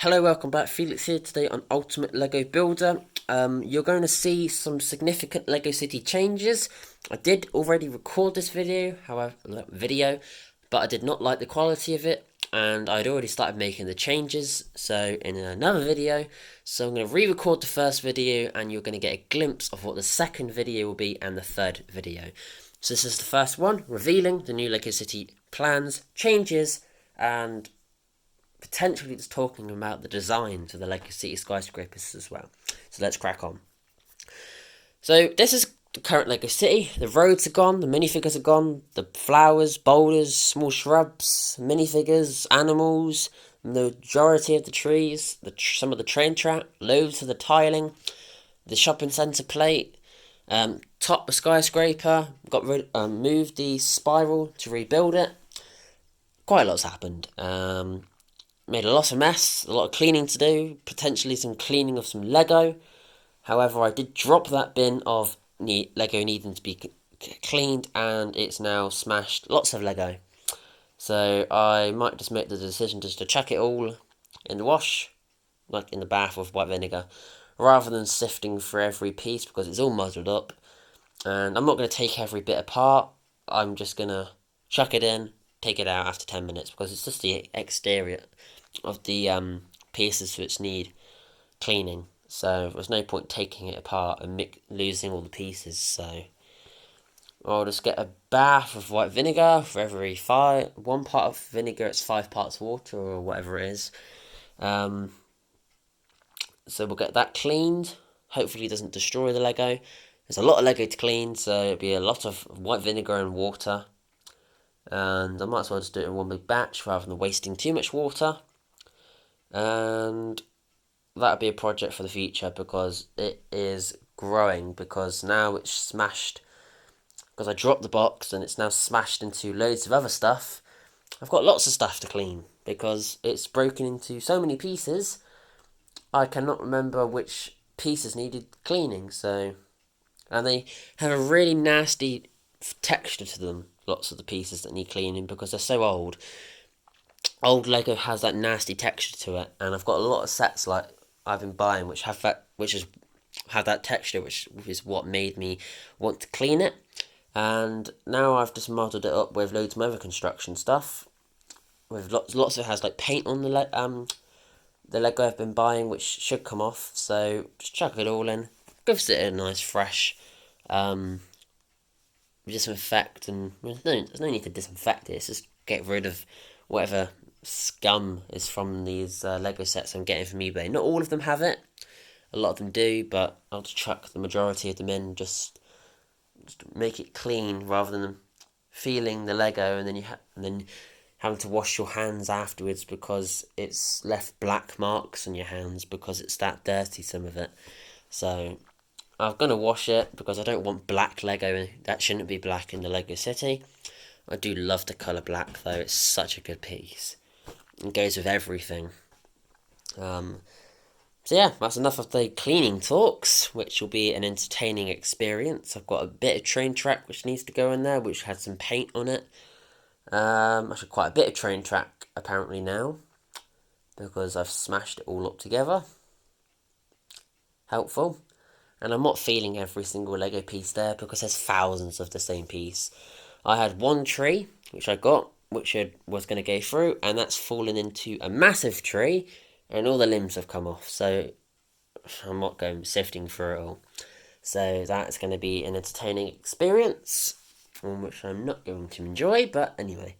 Hello, welcome back. Felix here today on Ultimate Lego Builder. You're going to see some significant Lego City changes. I did already record this but I did not like the quality of it, and I'd already started making the changes. So in another video, I'm going to re-record the first video, and you're going to get a glimpse of what the second video will be and the third video. So this is the first one, revealing the new Lego City plans, changes, and potentially it's talking about the designs of the Lego City skyscrapers as well. So let's crack on. So this is the current Lego City. The roads are gone, the minifigures are gone, the flowers, boulders, small shrubs, minifigures, animals, the majority of the trees, some of the train track, loads of the tiling, the shopping centre plate, top the skyscraper, moved the spiral to rebuild it. Quite a lot's happened. Made a lot of mess, a lot of cleaning to do, potentially some cleaning of some Lego. However, I did drop that bin of Lego needing to be cleaned, and it's now smashed. Lots of Lego. So I might just make the decision just to chuck it all in the wash, like in the bath with white vinegar, rather than sifting through every piece because it's all muddled up. And I'm not going to take every bit apart. I'm just going to chuck it in, take it out after 10 minutes because it's just the exterior of the pieces which need cleaning. So there's no point taking it apart and losing all the pieces. So I'll just get a bath of white vinegar for every 1 part of vinegar. It's 5 parts water or whatever it is. So we'll get that cleaned. Hopefully it doesn't destroy the Lego. There's a lot of Lego to clean, so it'll be a lot of white vinegar and water. And I might as well just do it in one big batch rather than wasting too much water. And that'll be a project for the future because it is growing, because now it's smashed, because I dropped the box and it's now smashed into loads of other stuff. I've got lots of stuff to clean because it's broken into so many pieces. I cannot remember which pieces needed cleaning. And they have a really nasty texture to them, lots of the pieces that need cleaning, because they're so old. Old Lego has that nasty texture to it, and I've got a lot of sets like I've been buying which have that texture, which is what made me want to clean it. And now I've just modelled it up with loads of other construction stuff. With lots of it has like paint on the Lego I've been buying, which should come off. So just chuck it all in, gives it a nice fresh disinfect, and there's no need to disinfect it. It's just get rid of whatever scum is from these Lego sets I'm getting from eBay. Not all of them have it, a lot of them do, but I'll just chuck the majority of them in, just make it clean rather than feeling the Lego and then having to wash your hands afterwards because it's left black marks on your hands because it's that dirty, some of it. So I'm going to wash it because I don't want black Lego. That shouldn't be black in the Lego City. I do love the colour black though, it's such a good piece. It goes with everything. So yeah, that's enough of the cleaning talks, which will be an entertaining experience. I've got a bit of train track which needs to go in there, which had some paint on it. Actually quite a bit of train track apparently now, because I've smashed it all up together. Helpful. And I'm not feeling every single Lego piece there because there's thousands of the same piece. I had one tree, which I got, which was going to go through, and that's fallen into a massive tree, and all the limbs have come off, so I'm not going sifting through it all. So that's going to be an entertaining experience, which I'm not going to enjoy, but anyway.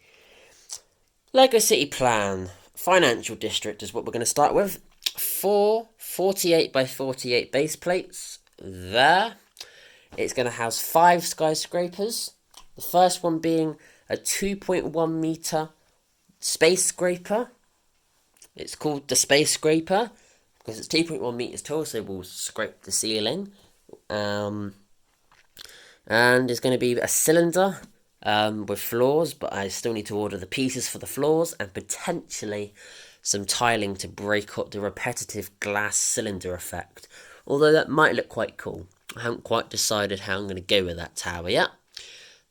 Lego City Plan. Financial District is what we're going to start with. 4 48 by 48 base plates there. It's going to house 5 skyscrapers. The first one being a 2.1 meter space scraper. It's called the Space Scraper because it's 2.1 meters tall, so we'll scrape the ceiling. And it's going to be a cylinder with floors, but I still need to order the pieces for the floors and potentially some tiling to break up the repetitive glass cylinder effect. Although that might look quite cool. I haven't quite decided how I'm going to go with that tower yet.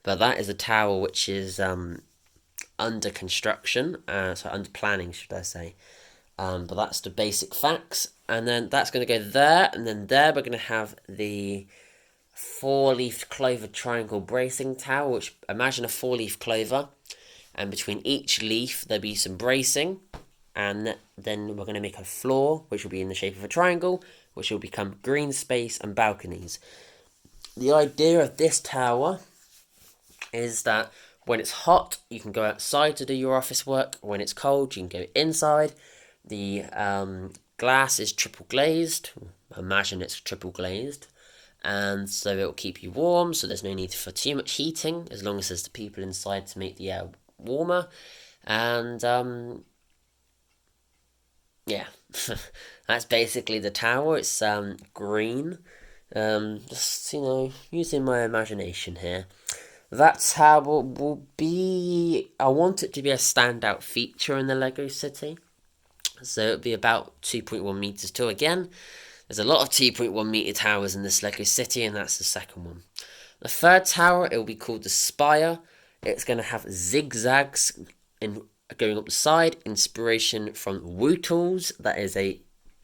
But that is a tower which is under construction, so under planning, should I say. But that's the basic facts. And then that's going to go there, and then there we're going to have the 4-leaf clover triangle bracing tower, which imagine a 4-leaf clover, and between each leaf there'll be some bracing, and then we're going to make a floor which will be in the shape of a triangle, which will become green space and balconies. The idea of this tower is that when it's hot you can go outside to do your office work, when it's cold you can go inside. The glass is triple glazed, imagine it's triple glazed, and so it will keep you warm, so there's no need for too much heating, as long as there's the people inside to make the air warmer. And yeah, that's basically the tower. It's green, just, using my imagination here. That's how it will be. I want it to be a standout feature in the Lego City. So it'll be about 2.1 meters tall. Again, there's a lot of 2.1 meter towers in this Lego City, and that's the second one. The third tower, it will be called the Spire. It's going to have zigzags going up the side, inspiration from Wootles.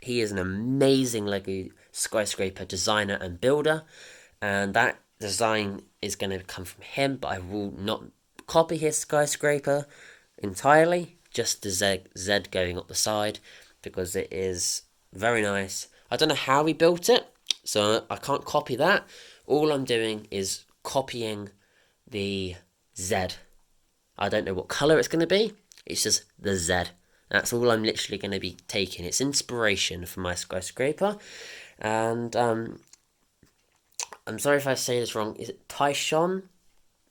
He is an amazing Lego skyscraper designer and builder, and that design is going to come from him, but I will not copy his skyscraper entirely, just the Z going up the side, because it is very nice. I don't know how he built it, so I can't copy that. All I'm doing is copying the Z. I don't know what colour it's going to be, it's just the Z. That's all I'm literally going to be taking. It's inspiration for my skyscraper. And I'm sorry if I say this wrong. Is it Tyshawn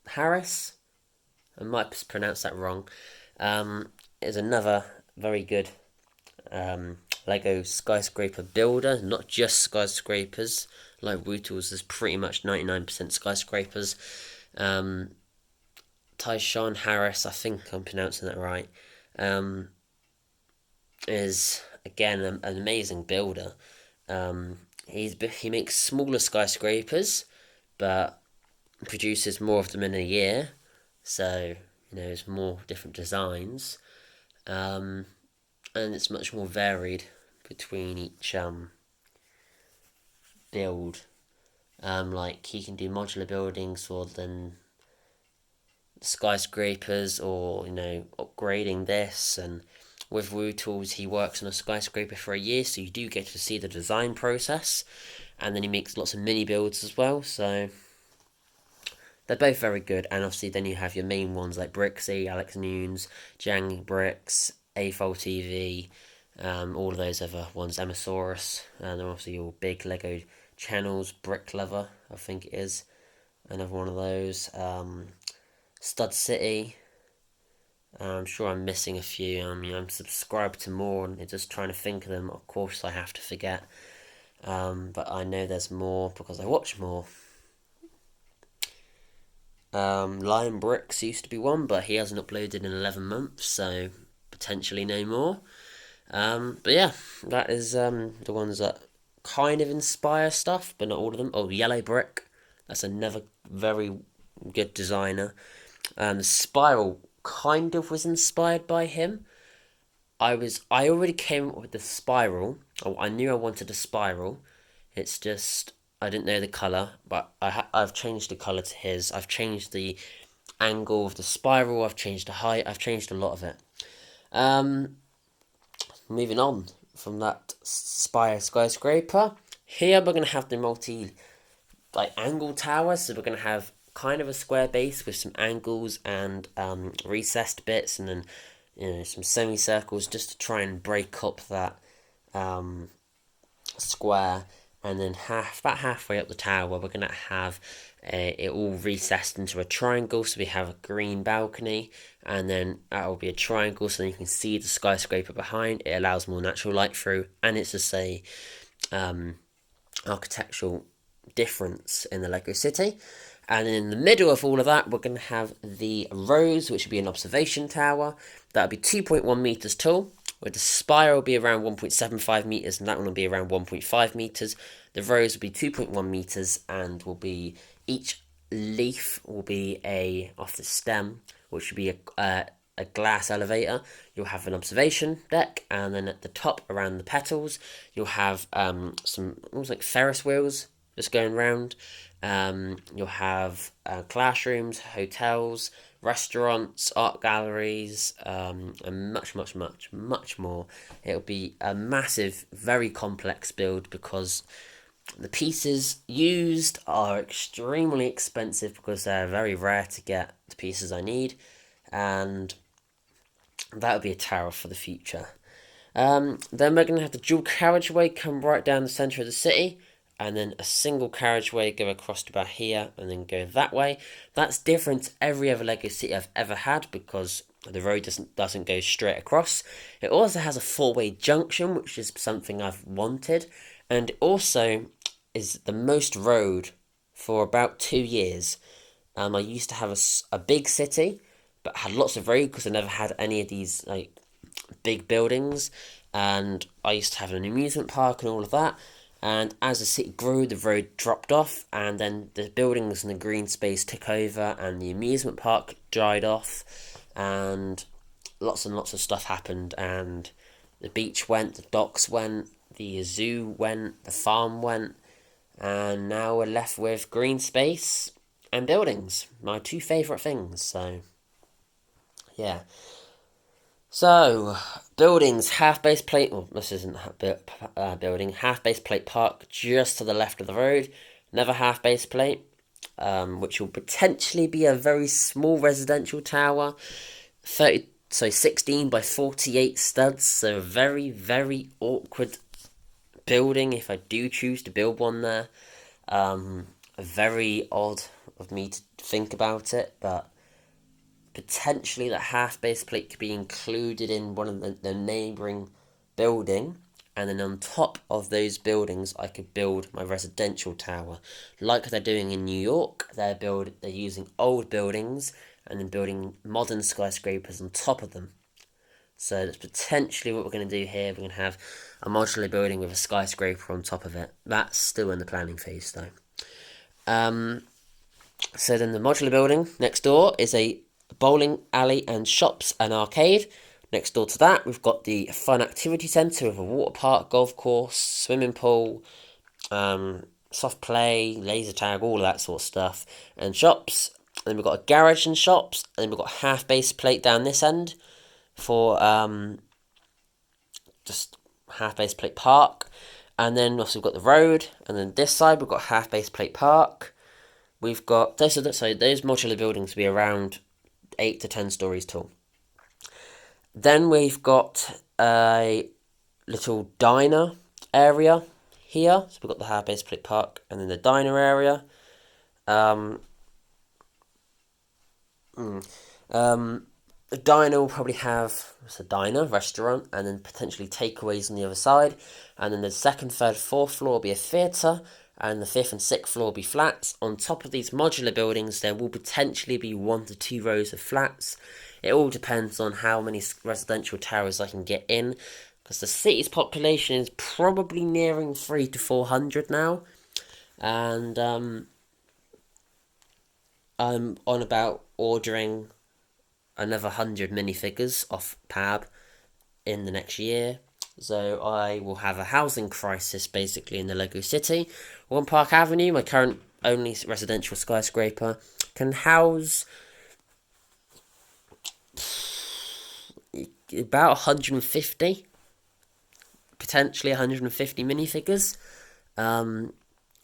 Harris? I might pronounce that wrong. Is another very good Lego skyscraper builder. Not just skyscrapers. Like Wootles is pretty much 99% skyscrapers. Tyshawn Harris, I think I'm pronouncing that right, is again an amazing builder. He makes smaller skyscrapers, but produces more of them in a year. So there's more different designs, and it's much more varied between each build. Like he can do modular buildings rather than skyscrapers, or upgrading this. And with Wootles, he works on a skyscraper for a year, so you do get to see the design process, and then he makes lots of mini builds as well. So they're both very good. And obviously then you have your main ones like Brixie, Alex Nunes, Jang Bricks, AFOL TV, all of those other ones, Amasaurus, and obviously your big Lego channels, Brick Lover, I think it is, another one of those. Stud City. I'm sure I'm missing a few. I'm subscribed to more and just trying to think of them. Of course, I have to forget. But I know there's more because I watch more. Lion Bricks used to be one, but he hasn't uploaded in 11 months, so potentially no more. But yeah, that is the ones that kind of inspire stuff, but not all of them. Oh, Yellow Brick. That's another very good designer. The Spiral kind of was inspired by him. I already came up with the Spiral. Oh, I knew I wanted a Spiral. It's just I didn't know the colour, but I've changed the colour to his. I've changed the angle of the Spiral. I've changed the height. I've changed a lot of it. Moving on from that skyscraper. Here we're gonna have the angle tower. So we're gonna have kind of a square base with some angles and recessed bits, and then some semicircles just to try and break up that square. And then about halfway up the tower, we're going to have it all recessed into a triangle. So we have a green balcony, and then that will be a triangle, so then you can see the skyscraper behind. It allows more natural light through, and it's just a architectural difference in the Lego City. And in the middle of all of that, we're going to have the Rose, which will be an observation tower. That'll be 2.1 meters tall, where the Spire will be around 1.75 meters, and that one will be around 1.5 meters. The Rose will be 2.1 meters, and each leaf will be off the stem, which will be a glass elevator, you'll have an observation deck, and then at the top around the petals, you'll have some almost like Ferris wheels just going round. You'll have classrooms, hotels, restaurants, art galleries, and much more. It'll be a massive, very complex build because the pieces used are extremely expensive because they're very rare to get the pieces I need, and that would be a tower for the future. Then we're going to have the dual carriageway come right down the centre of the city, and then a single carriageway go across to about here, and then go that way. That's different to every other Lego city I've ever had because the road doesn't go straight across. It also has a four-way junction, which is something I've wanted, and it also is the most road for about 2 years. I used to have a big city, but had lots of road because I never had any of these like big buildings, and I used to have an amusement park and all of that. And as the city grew, the road dropped off, and then the buildings and the green space took over, and the amusement park dried off, and lots of stuff happened, and the beach went, the docks went, the zoo went, the farm went, and now we're left with green space and buildings, my two favourite things. So yeah, so buildings, half base plate, well this isn't building, half base plate park just to the left of the road, another half base plate, which will potentially be a very small residential tower, 16 by 48 studs, so a very awkward building if I do choose to build one there. Very odd of me to think about it, but potentially that half base plate could be included in one of the neighbouring building, and then on top of those buildings I could build my residential tower like they're doing in New York. They're using old buildings and then building modern skyscrapers on top of them. So that's potentially what we're going to do here. We're going to have a modular building with a skyscraper on top of it. That's still in the planning phase though. So then the modular building next door is a bowling alley and shops and arcade. Next door to that we've got the fun activity centre with a water park, golf course, swimming pool, soft play, laser tag, all of that sort of stuff, and shops. And then we've got a garage and shops, and then we've got a half base plate down this end for just half base plate park, and then also we've got the road, and then this side we've got half base plate park. We've got those modular buildings will be around 8 to 10 stories tall. Then we've got a little diner area here, so we've got the half base plate park and then the diner area. The diner will probably have a diner, restaurant, and then potentially takeaways on the other side. And then the second, third, fourth floor will be a theatre, and the fifth and sixth floor will be flats. On top of these modular buildings, there will potentially be 1 to 2 rows of flats. It all depends on how many residential towers I can get in, because the city's population is probably nearing 300 to 400 now. And I'm on about ordering another 100 minifigures off PAB in the next year. So I will have a housing crisis basically in the Lego City. One Park Avenue, my current only residential skyscraper, can house about 150, potentially 150 minifigures.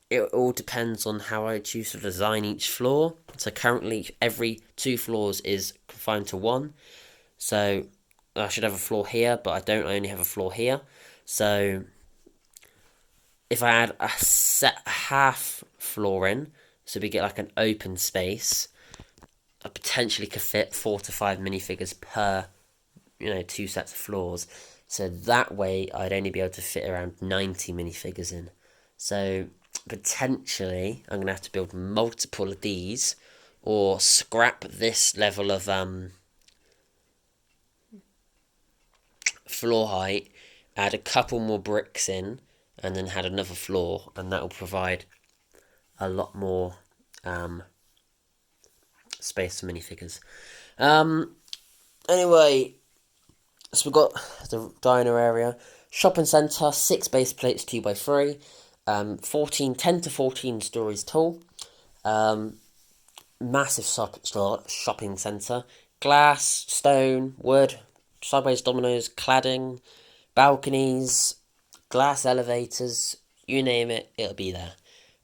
It all depends on how I choose to design each floor. So currently every 2 floors is confined to 1. So I should have a floor here, but I don't. I only have a floor here. So if I add a half floor in, so we get like an open space, I potentially could fit 4 to 5 minifigures per, 2 sets of floors. So that way I'd only be able to fit around 90 minifigures in. So potentially I'm going to have to build multiple of these, or scrap this level of floor height, add a couple more bricks in, and then add another floor, and that will provide a lot more space for minifigures. Anyway, so we've got the diner area, shopping centre, 6 base plates, 2x3, 10 to 14 stories tall, massive shopping centre, glass, stone, wood, sideways dominoes, cladding, balconies, glass elevators, you name it, it'll be there.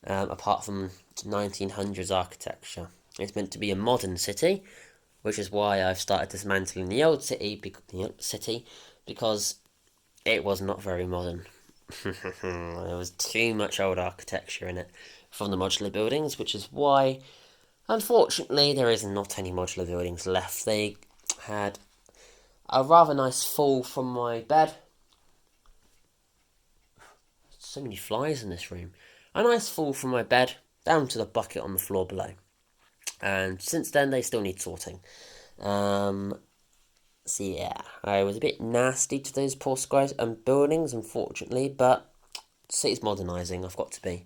Apart from 1900s architecture. It's meant to be a modern city, which is why I've started dismantling the old city, because it was not very modern. There was too much old architecture in it from the modular buildings, which is why, unfortunately, there is not any modular buildings left. They had a rather nice fall from my bed. So many flies in this room. A nice fall from my bed down to the bucket on the floor below. And since then, they still need sorting. So yeah, I was a bit nasty to those poor skies and buildings, unfortunately, but the city's modernising, I've got to be.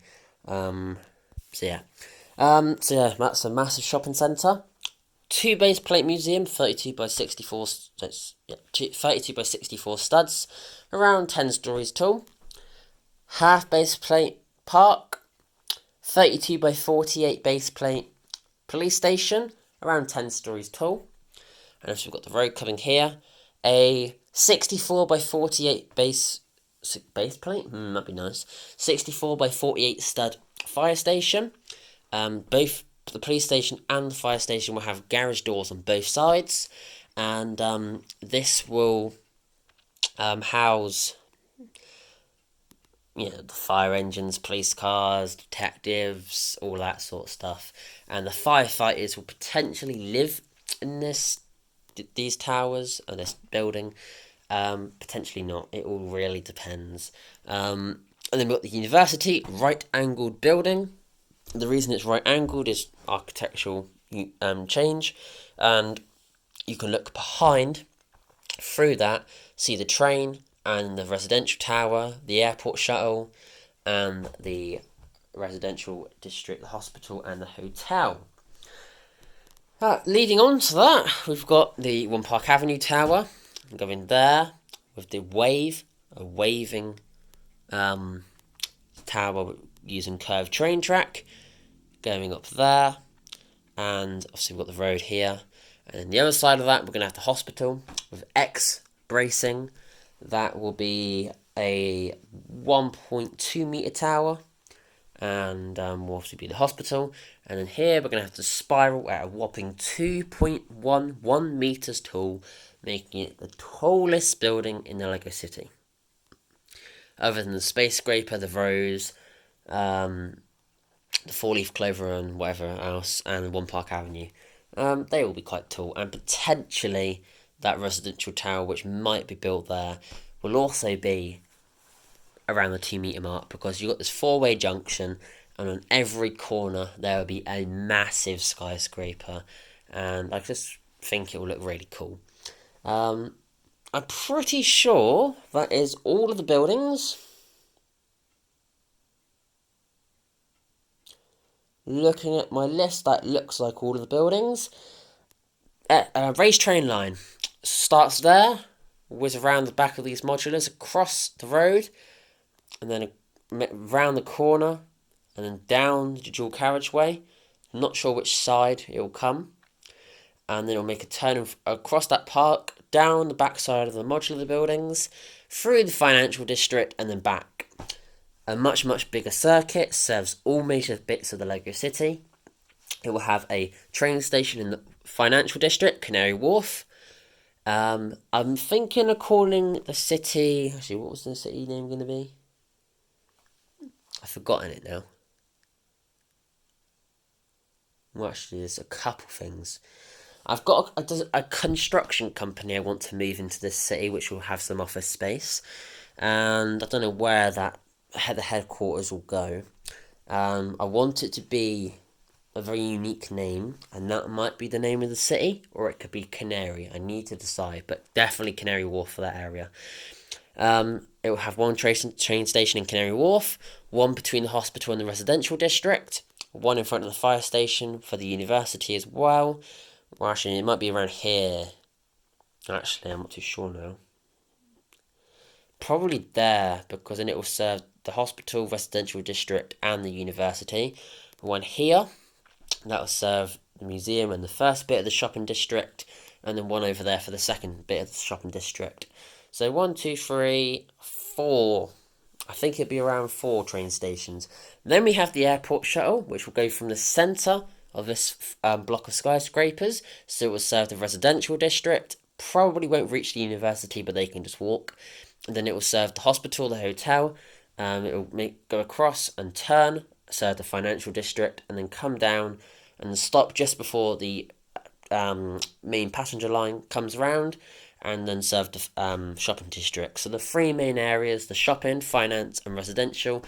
So yeah, that's a massive shopping centre. 2 base plate museum, 32 by 64, 32 by 64 studs, around 10 stories tall. Half base plate park, 32 by 48 base plate police station, around 10 stories tall. And so we've got the road coming here. A 64 by 48 base plate? That'd be nice. 64 by 48 stud fire station. Both the police station and the fire station will have garage doors on both sides. And this will house the fire engines, police cars, detectives, all that sort of stuff. And the firefighters will potentially live in these towers or this building. Potentially not. It all really depends. And then we've got the university, right-angled building. The reason it's right-angled is architectural change. And you can look behind through that, see the train, and the residential tower, the airport shuttle, and the residential district, the hospital, and the hotel. Leading on to that, we've got the One Park Avenue tower, going there, with the a waving tower using curved train track, going up there, and obviously we've got the road here, and then the other side of that, we're going to have the hospital, with X bracing. That will be a 1.2 metre tower, and will obviously be the hospital. And then here we're going to have the spiral at a whopping 2.11 metres tall, making it the tallest building in the Lego City. Other than the space scraper, the rose, the 4-leaf clover and whatever else, and One Park Avenue. They will be quite tall, and potentially that residential tower, which might be built there, will also be around the 2 metre mark, because you've got this 4-way junction, and on every corner there will be a massive skyscraper, and I just think it will look really cool. I'm pretty sure that is all of the buildings. Looking at my list, that looks like all of the buildings. A race train line starts there, whiz around the back of these modulars, across the road, and then round the corner, and then down the dual carriageway. I'm not sure which side it will come. And then it'll make a turn across that park, down the back side of the modular buildings, through the financial district, and then back. A much, much bigger circuit serves all major bits of the Lego City. It will have a train station in the financial district, Canary Wharf. I'm thinking of calling the city... Actually, what was the city name going to be? I've forgotten it now. Well, actually, there's a couple things. I've got a construction company I want to move into this city, which will have some office space. And I don't know where the headquarters will go. I want it to be a very unique name, and that might be the name of the city, or it could be Canary. I need to decide, but definitely Canary Wharf for that area. It will have one train station in Canary Wharf, one between the hospital and the residential district, one in front of the fire station for the university as well. Well, actually, it might be around here. Actually, I'm not too sure now. Probably there, because then it will serve the hospital, residential district, and the university. One here, that will serve the museum and the first bit of the shopping district, and then one over there for the second bit of the shopping district. So 1, 2, 3, 4. I think it'd be around 4 train stations. Then we have the airport shuttle, which will go from the centre of this block of skyscrapers. So it will serve the residential district. Probably won't reach the university, but they can just walk. And then it will serve the hospital, the hotel. It will go across and turn, serve the financial district, and then come down and stop just before the main passenger line comes around, and then serve the shopping district. So the three main areas, the shopping, finance, and residential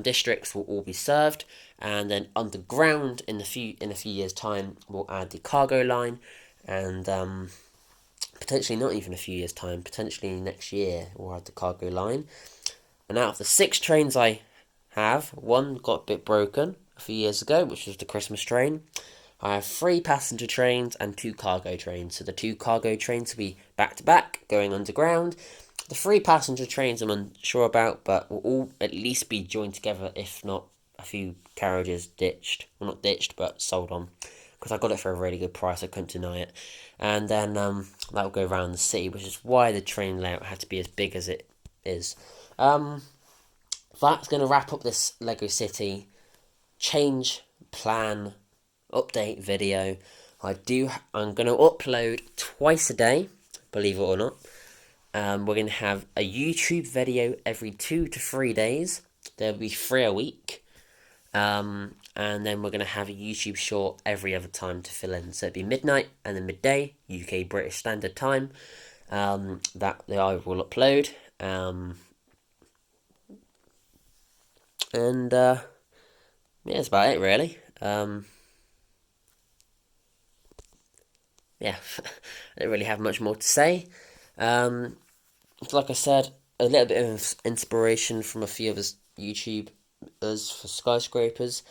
districts, will all be served. And then underground, in a few years' time, we'll add the cargo line, and potentially not even a few years' time, potentially next year, we'll add the cargo line. And out of the 6 trains I have, one got a bit broken a few years ago, which was the Christmas train. I have 3 passenger trains and 2 cargo trains. So the 2 cargo trains will be back to back, going underground. The 3 passenger trains I'm unsure about, but will all at least be joined together, if not a few carriages ditched. Well, not ditched, but sold on. Because I got it for a really good price, I couldn't deny it. And then that will go around the city, which is why the train layout had to be as big as it is. That's going to wrap up this Lego City change plan update video. I'm going to upload twice a day, believe it or not. We're going to have a YouTube video every 2 to 3 days. There'll be 3 a week. And then we're going to have a YouTube short every other time to fill in. So it'd be midnight and then midday, UK British Standard Time, that I will upload. Yeah, that's about it, really. Yeah, I don't really have much more to say. Like I said, a little bit of inspiration from a few of us YouTubers for skyscrapers.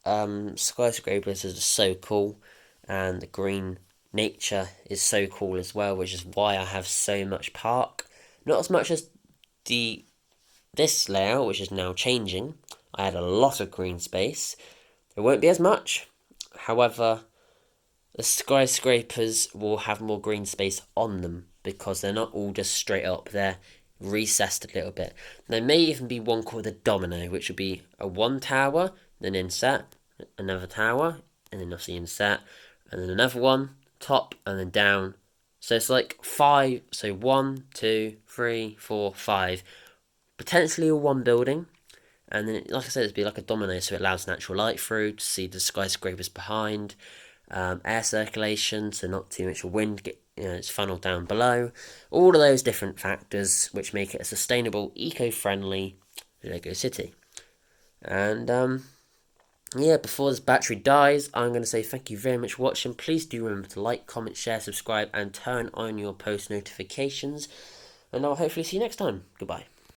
Skyscrapers are just so cool, and the green nature is so cool as well, which is why I have so much park. Not as much as this layout, which is now changing. I had a lot of green space. There won't be as much. However, the skyscrapers will have more green space on them because they're not all just straight up. They're recessed a little bit. There may even be one called a domino, which would be a 1 tower, then inset, another tower, and then obviously inset, and then another one, top, and then down. So it's like 5, so 1, 2, 3, 4, 5. Potentially all one building. And then, like I said, it'd be like a domino, so it allows natural light through to see the skyscrapers behind. Air circulation, so not too much wind it's funneled down below. All of those different factors which make it a sustainable, eco-friendly Lego City. And yeah, before this battery dies, I'm going to say thank you very much for watching. Please do remember to like, comment, share, subscribe, and turn on your post notifications. And I'll hopefully see you next time. Goodbye.